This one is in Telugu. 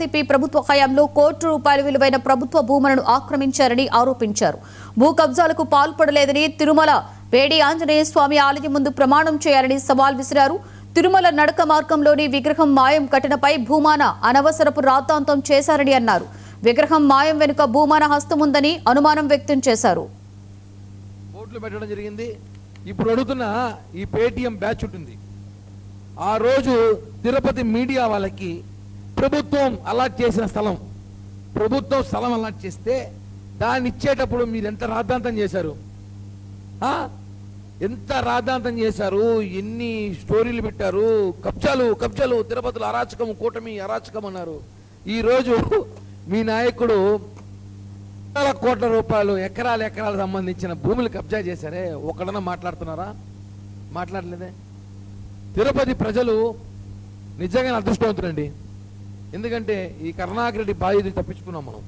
వైసీపీ ప్రభుత్వ హయాంలో కోట్ల రూపాయల విలువైన ప్రభుత్వ భూములను ఆక్రమించారని ఆరోపించారు. భూ కబ్జాలకు పాల్పడలేదని తిరుమల వేడి ఆంజనేయ స్వామి ఆలయం ముందు ప్రమాణం చేయాలని సవాల్ విసిరారు. తిరుమల నడక మార్గంలోని విగ్రహం మాయం ఘటనపై భూమాన అనవసరపు రాద్ధాంతం చేశారని అన్నారు. విగ్రహం మాయం వెనుక భూమాన హస్తం ఉందని అనుమానం వ్యక్తం చేశారు. ఓట్లు పెట్టడం జరిగింది. ఇప్పుడు అడుగుతున్న ఈ పేటీఎం బ్యాచ్ ఉంటుంది. ఆ రోజు తిరుపతి మీడియా వాళ్ళకి ప్రభుత్వం అలాట్ చేసిన స్థలం, ప్రభుత్వం స్థలం అలాట్ చేస్తే దాన్ని ఇచ్చేటప్పుడు మీరు ఎంత రాద్ధాంతం చేశారు, ఎంత రాద్ధాంతం చేశారు, ఎన్ని స్టోరీలు పెట్టారు. కబ్జాలు కబ్జాలు, తిరుపతిలో అరాచకం, కూటమి అరాచకం అన్నారు. ఈరోజు మీ నాయకుడు వందల కోట్ల రూపాయలు ఎకరాలు సంబంధించిన భూములు కబ్జా చేశారే, ఒకడన్నా మాట్లాడుతున్నారా? మాట్లాడలేదే. తిరుపతి ప్రజలు నిజంగా అదృష్టవంతులండి. ఎందుకంటే ఈ కరుణాకర్ రెడ్డి బాధ్యత తప్పించుకున్నాం మనం.